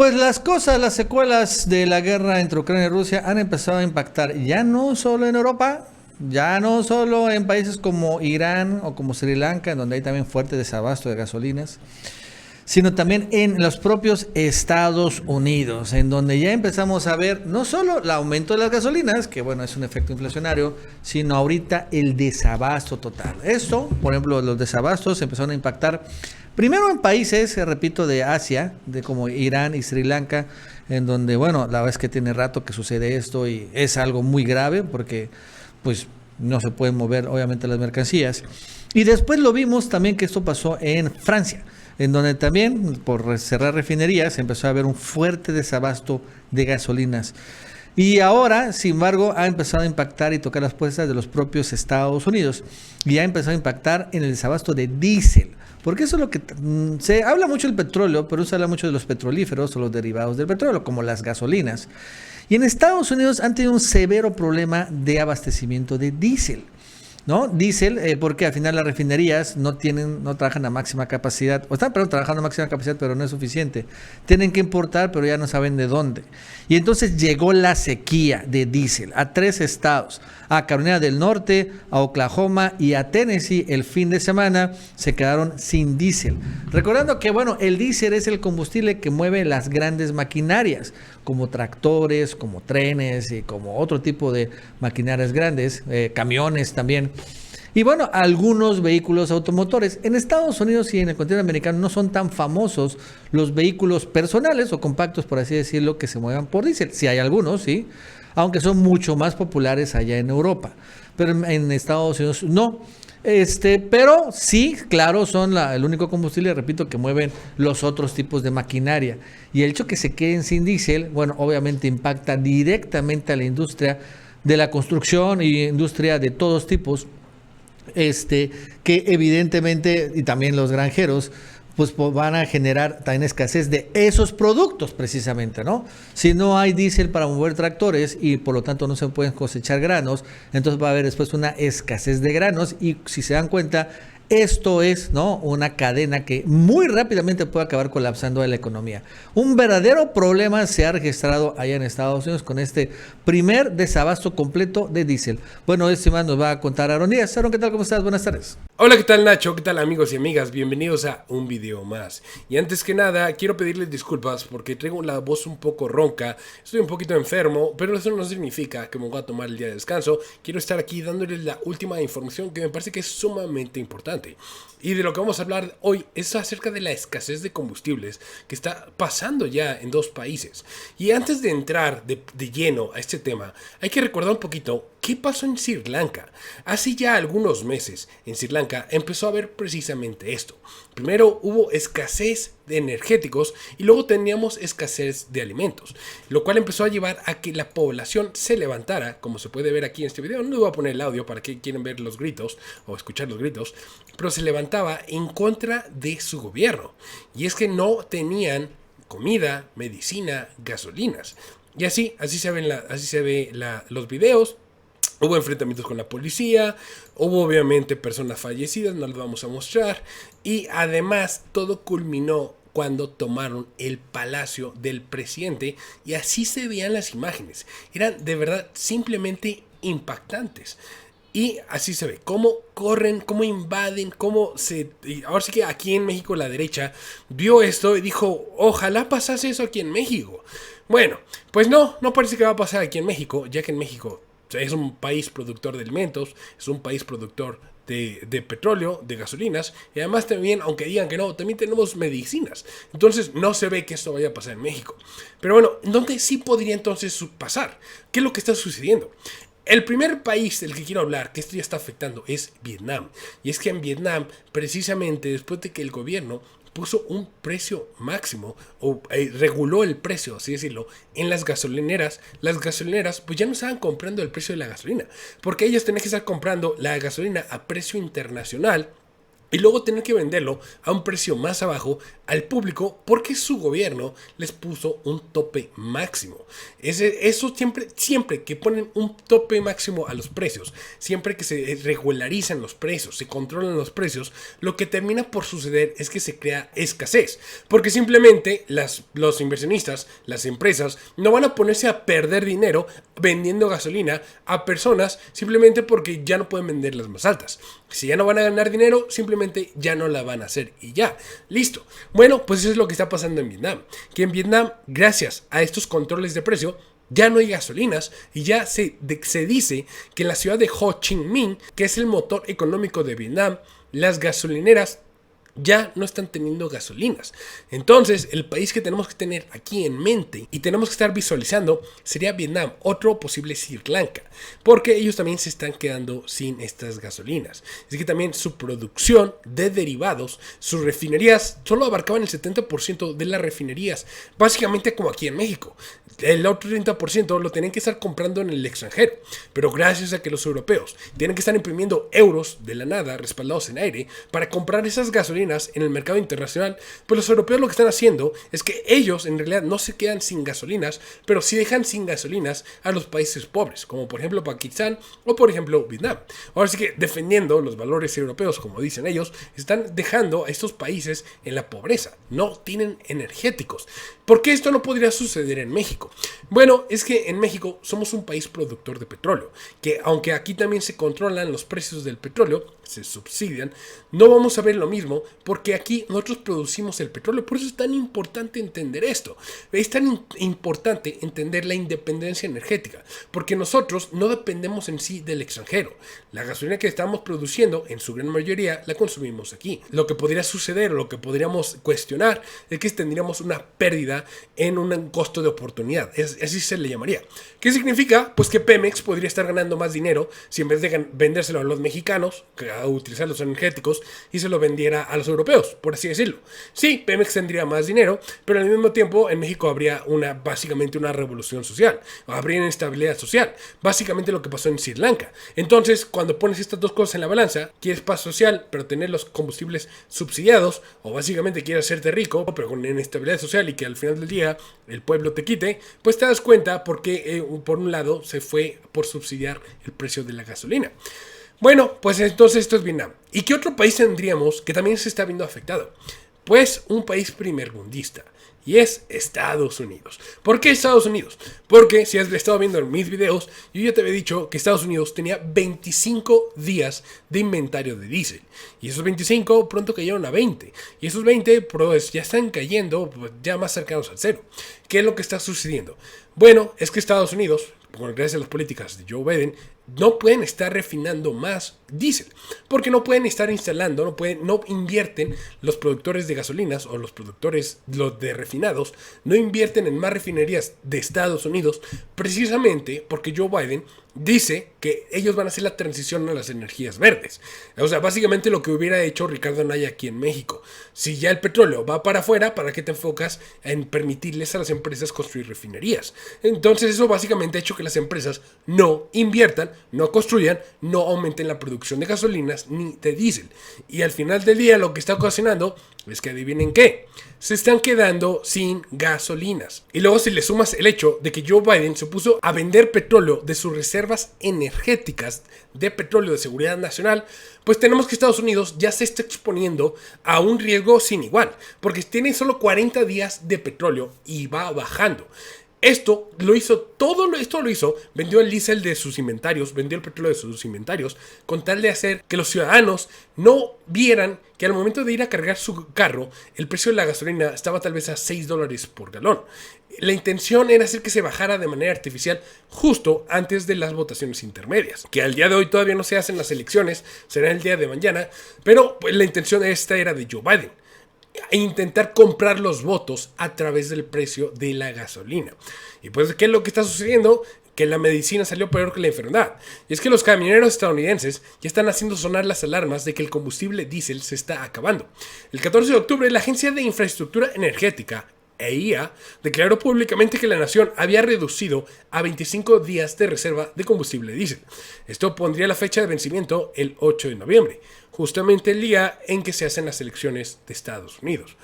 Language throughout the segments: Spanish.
Pues las cosas, las secuelas de la guerra entre Ucrania y Rusia han empezado a impactar ya no solo en Europa, ya no solo en países como Irán o como Sri Lanka, en donde hay también fuerte desabasto de gasolinas, sino también en los propios Estados Unidos, en donde ya empezamos a ver no solo el aumento de las gasolinas, que bueno, es un efecto inflacionario, sino ahorita el desabasto total. Esto, por ejemplo, los desabastos empezaron a impactar primero en países, repito, de Asia, de como Irán y Sri Lanka, en donde, bueno, la verdad es que tiene rato que sucede esto y es algo muy grave porque, pues, no se pueden mover, obviamente, las mercancías. Y después lo vimos también que esto pasó en Francia, en donde también, por cerrar refinerías, empezó a haber un fuerte desabasto de gasolinas. Y ahora, sin embargo, ha empezado a impactar y tocar las puertas de los propios Estados Unidos. Y ha empezado a impactar en el desabasto de diésel. Porque eso es lo que se habla mucho del petróleo, pero se habla mucho de los petrolíferos o los derivados del petróleo, como las gasolinas. Y en Estados Unidos han tenido un severo problema de abastecimiento de diésel. ¿No? Diésel, porque al final las refinerías no trabajan a máxima capacidad, o están, perdón, trabajando a máxima capacidad, pero no es suficiente. Tienen que importar, pero ya no saben de dónde. Y entonces llegó la sequía de diésel a 3 estados, a Carolina del Norte, a Oklahoma y a Tennessee. El fin de semana se quedaron sin diésel. Recordando que, bueno, el diésel es el combustible que mueve las grandes maquinarias, como tractores, como trenes y como otro tipo de maquinarias grandes, camiones también. Y bueno, algunos vehículos automotores. En Estados Unidos y en el continente americano no son tan famosos los vehículos personales o compactos, por así decirlo, que se muevan por diésel. Sí hay algunos, sí, aunque son mucho más populares allá en Europa. Pero en Estados Unidos no. Pero sí, claro, son el único combustible, repito, que mueven los otros tipos de maquinaria. Y el hecho que se queden sin diésel, bueno, obviamente impacta directamente a la industria de la construcción y industria de todos tipos, que evidentemente, y también los granjeros, pues van a generar también escasez de esos productos precisamente, ¿no? Si no hay diésel para mover tractores y por lo tanto no se pueden cosechar granos, entonces va a haber después una escasez de granos y si se dan cuenta, esto es, ¿no?, una cadena que muy rápidamente puede acabar colapsando la economía. Un verdadero problema se ha registrado allá en Estados Unidos con este primer desabasto completo de diésel. Bueno, más nos va a contar Aaron Díaz. Aaron, ¿qué tal? ¿Cómo estás? Buenas tardes. Hola, ¿qué tal, Nacho? ¿Qué tal, amigos y amigas? Bienvenidos a un video más. Y antes que nada, quiero pedirles disculpas porque traigo la voz un poco ronca. Estoy un poquito enfermo, pero eso no significa que me voy a tomar el día de descanso. Quiero estar aquí dándoles la última información que me parece que es sumamente importante. Y de lo que vamos a hablar hoy es acerca de la escasez de combustibles que está pasando ya en 2 países. Y antes de entrar de lleno a este tema, hay que recordar un poquito qué pasó en Sri Lanka. Hace ya algunos meses en Sri Lanka empezó a haber precisamente esto. Primero hubo escasez de energéticos y luego teníamos escasez de alimentos, lo cual empezó a llevar a que la población se levantara, como se puede ver aquí en este video. No les voy a poner el audio para que quieren ver los gritos o escuchar los gritos, pero se levantaba en contra de su gobierno. Y es que no tenían comida, medicina, gasolinas. Y así se ven los videos. Hubo enfrentamientos con la policía, hubo obviamente personas fallecidas, no las vamos a mostrar. Y además todo culminó cuando tomaron el palacio del presidente y así se veían las imágenes. Eran de verdad simplemente impactantes. Y así se ve, cómo corren, cómo invaden, cómo se... Ahora sí que aquí en México la derecha vio esto y dijo, ojalá pasase eso aquí en México. Bueno, pues no parece que va a pasar aquí en México, ya que en México es un país productor de alimentos, es un país productor de petróleo, de gasolinas, y además también, aunque digan que no, también tenemos medicinas. Entonces no se ve que esto vaya a pasar en México. Pero bueno, ¿dónde sí podría entonces pasar? ¿Qué es lo que está sucediendo? El primer país del que quiero hablar, que esto ya está afectando, es Vietnam. Y es que en Vietnam, precisamente después de que el gobierno puso un precio máximo o reguló el precio, así decirlo, en las gasolineras pues ya no estaban comprando el precio de la gasolina, porque ellos tenían que estar comprando la gasolina a precio internacional y luego tener que venderlo a un precio más abajo al público porque su gobierno les puso un tope máximo. Eso siempre que ponen un tope máximo a los precios, siempre que se regularizan los precios, se controlan los precios, lo que termina por suceder es que se crea escasez, porque simplemente los inversionistas, las empresas, no van a ponerse a perder dinero vendiendo gasolina a personas simplemente porque ya no pueden venderlas más altas. Si ya no van a ganar dinero, simplemente ya no la van a hacer y ya, listo. Bueno, pues eso es lo que está pasando en Vietnam. Que en Vietnam, gracias a estos controles de precio, ya no hay gasolinas y ya se dice que en la ciudad de Ho Chi Minh, que es el motor económico de Vietnam, las gasolineras ya no están teniendo gasolinas. Entonces, el país que tenemos que tener aquí en mente y tenemos que estar visualizando sería Vietnam, otro posible Sri Lanka, porque ellos también se están quedando sin estas gasolinas. Así que también su producción de derivados, sus refinerías, solo abarcaban el 70% de las refinerías, básicamente como aquí en México. El otro 30% lo tienen que estar comprando en el extranjero, pero gracias a que los europeos tienen que estar imprimiendo euros de la nada, respaldados en aire, para comprar esas gasolinas en el mercado internacional, pues los europeos lo que están haciendo es que ellos en realidad no se quedan sin gasolinas, pero sí dejan sin gasolinas a los países pobres, como por ejemplo Pakistán o por ejemplo Vietnam. Ahora sí que defendiendo los valores europeos, como dicen ellos, están dejando a estos países en la pobreza, no tienen energéticos. ¿Por qué esto no podría suceder en México? Bueno, es que en México somos un país productor de petróleo, que aunque aquí también se controlan los precios del petróleo, se subsidian, no vamos a ver lo mismo porque aquí nosotros producimos el petróleo. Por eso es tan importante entender esto. Es tan importante entender la independencia energética, porque nosotros no dependemos en sí del extranjero. La gasolina que estamos produciendo, en su gran mayoría, la consumimos aquí. Lo que podría suceder o lo que podríamos cuestionar es que tendríamos una pérdida en un costo de oportunidad. Así se le llamaría. ¿Qué significa? Pues que Pemex podría estar ganando más dinero si en vez de vendérselo a los mexicanos, a utilizar los energéticos, y se lo vendiera a los europeos, por así decirlo. Sí, Pemex tendría más dinero, pero al mismo tiempo en México habría básicamente una revolución social, habría inestabilidad social, básicamente lo que pasó en Sri Lanka. Entonces, cuando pones estas dos cosas en la balanza, quieres paz social, pero tener los combustibles subsidiados, o básicamente quieres hacerte rico, pero con inestabilidad social y que al final del día el pueblo te quite, pues te das cuenta porque por un lado se fue por subsidiar el precio de la gasolina. Bueno, pues entonces esto es Vietnam. ¿Y qué otro país tendríamos que también se está viendo afectado? Pues un país primermundista, y es Estados Unidos. ¿Por qué Estados Unidos? Porque si has estado viendo mis videos, yo ya te había dicho que Estados Unidos tenía 25 días de inventario de diésel. Y esos 25 pronto cayeron a 20. Y esos 20 pues, ya están cayendo pues, ya más cercanos al cero. ¿Qué es lo que está sucediendo? Bueno, es que Estados Unidos, gracias a las políticas de Joe Biden, no pueden estar refinando más diésel, porque no pueden estar instalando, no invierten los productores de gasolinas o los de refinados, no invierten en más refinerías de Estados Unidos, precisamente porque Joe Biden dice que ellos van a hacer la transición a las energías verdes. O sea, básicamente lo que hubiera hecho Ricardo Anaya aquí en México. Si ya el petróleo va para afuera, ¿para qué te enfocas en permitirles a las empresas construir refinerías? Entonces eso básicamente ha hecho que las empresas no inviertan, no construyan, no aumenten la producción de gasolinas ni de diésel. Y al final del día lo que está ocasionando es que adivinen qué, se están quedando sin gasolinas. Y luego si le sumas el hecho de que Joe Biden se puso a vender petróleo de sus reservas energéticas de petróleo de seguridad nacional, pues tenemos que Estados Unidos ya se está exponiendo a un riesgo sin igual, porque tiene solo 40 días de petróleo y va bajando. Esto lo hizo, vendió el diésel de sus inventarios, vendió el petróleo de sus inventarios, con tal de hacer que los ciudadanos no vieran que al momento de ir a cargar su carro, el precio de la gasolina estaba tal vez a $6 por galón. La intención era hacer que se bajara de manera artificial justo antes de las votaciones intermedias, que al día de hoy todavía no se hacen las elecciones, será el día de mañana, pero pues, la intención esta era de Joe Biden. E intentar comprar los votos a través del precio de la gasolina. Y pues, ¿qué es lo que está sucediendo? Que la medicina salió peor que la enfermedad. Y es que los camioneros estadounidenses ya están haciendo sonar las alarmas de que el combustible diésel se está acabando. El 14 de octubre, la Agencia de Infraestructura Energética, EIA declaró públicamente que la nación había reducido a 25 días de reserva de combustible diésel. Esto pondría la fecha de vencimiento el 8 de noviembre, justamente el día en que se hacen las elecciones de Estados Unidos.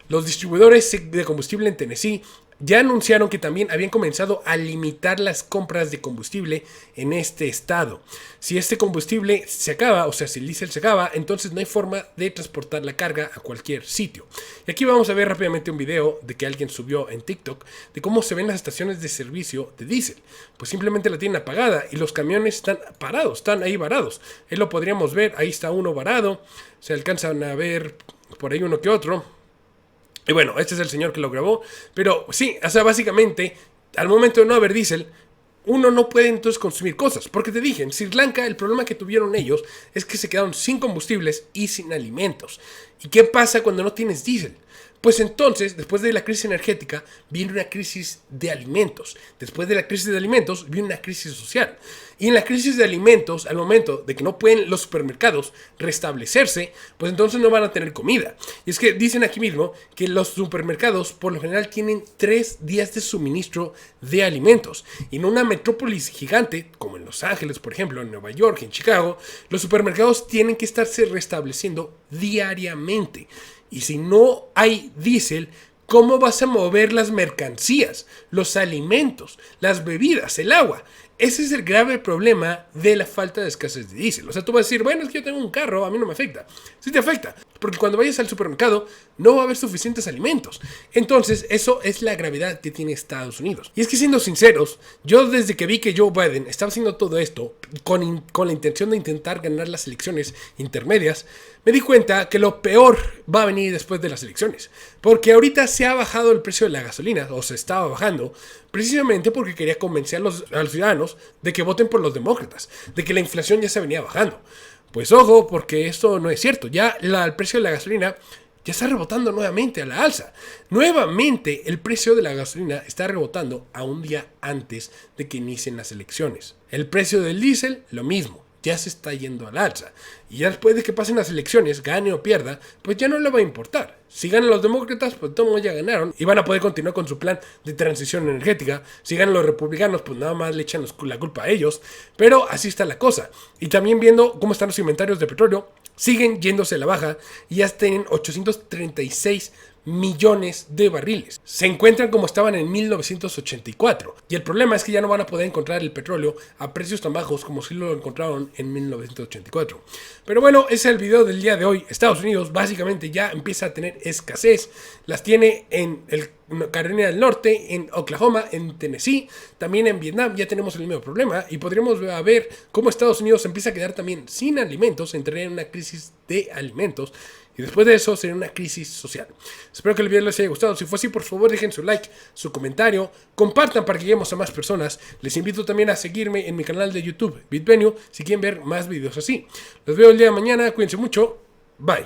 Los distribuidores de combustible en Tennessee ya anunciaron que también habían comenzado a limitar las compras de combustible en este estado. Si este combustible se acaba, o sea, si el diésel se acaba, entonces no hay forma de transportar la carga a cualquier sitio. Y aquí vamos a ver rápidamente un video de que alguien subió en TikTok de cómo se ven las estaciones de servicio de diésel. Pues simplemente la tienen apagada y los camiones están parados, están ahí varados. Ahí lo podríamos ver, ahí está uno varado, se alcanzan a ver por ahí uno que otro. Y bueno, este es el señor que lo grabó. Pero sí, o sea, básicamente, al momento de no haber diésel, uno no puede entonces consumir cosas. Porque te dije, en Sri Lanka el problema que tuvieron ellos es que se quedaron sin combustibles y sin alimentos. ¿Y qué pasa cuando no tienes diésel? Pues entonces, después de la crisis energética, viene una crisis de alimentos. Después de la crisis de alimentos, viene una crisis social. Y en la crisis de alimentos, al momento de que no pueden los supermercados restablecerse, pues entonces no van a tener comida. Y es que dicen aquí mismo que los supermercados por lo general tienen 3 días de suministro de alimentos. Y en una metrópolis gigante, como en Los Ángeles, por ejemplo, en Nueva York, en Chicago, los supermercados tienen que estarse restableciendo diariamente. Y si no hay diésel, ¿cómo vas a mover las mercancías, los alimentos, las bebidas, el agua? Ese es el grave problema de la falta de escasez de diésel. O sea, tú vas a decir, bueno, es que yo tengo un carro, a mí no me afecta. Sí te afecta, porque cuando vayas al supermercado no va a haber suficientes alimentos. Entonces, eso es la gravedad que tiene Estados Unidos. Y es que siendo sinceros, yo desde que vi que Joe Biden estaba haciendo todo esto con la intención de intentar ganar las elecciones intermedias, me di cuenta que lo peor va a venir después de las elecciones. Porque ahorita se ha bajado el precio de la gasolina, o se estaba bajando, precisamente porque quería convencer a los ciudadanos de que voten por los demócratas, de que la inflación ya se venía bajando. Pues ojo, porque esto no es cierto. Ya el precio de la gasolina ya está rebotando nuevamente a la alza. Nuevamente el precio de la gasolina está rebotando a un día antes de que inicien las elecciones. El precio del diésel, lo mismo. Ya se está yendo al alza. Y ya después de que pasen las elecciones, gane o pierda, pues ya no le va a importar. Si ganan los demócratas, pues todos ya ganaron y van a poder continuar con su plan de transición energética. Si ganan los republicanos, pues nada más le echan la culpa a ellos. Pero así está la cosa. Y también viendo cómo están los inventarios de petróleo, siguen yéndose a la baja y ya tienen 836 millones de barriles. Se encuentran como estaban en 1984. Y el problema es que ya no van a poder encontrar el petróleo a precios tan bajos como si lo encontraron en 1984. Pero bueno, ese es el video del día de hoy. Estados Unidos básicamente ya empieza a tener escasez. Las tiene en Carolina del Norte, en Oklahoma, en Tennessee, también en Vietnam ya tenemos el mismo problema y podríamos ver cómo Estados Unidos empieza a quedar también sin alimentos, entraría en una crisis de alimentos. Y después de eso sería una crisis social. Espero que el video les haya gustado. Si fue así, por favor dejen su like, su comentario, compartan para que lleguemos a más personas. Les invito también a seguirme en mi canal de YouTube, BitVenue, si quieren ver más videos así. Los veo el día de mañana, cuídense mucho, bye.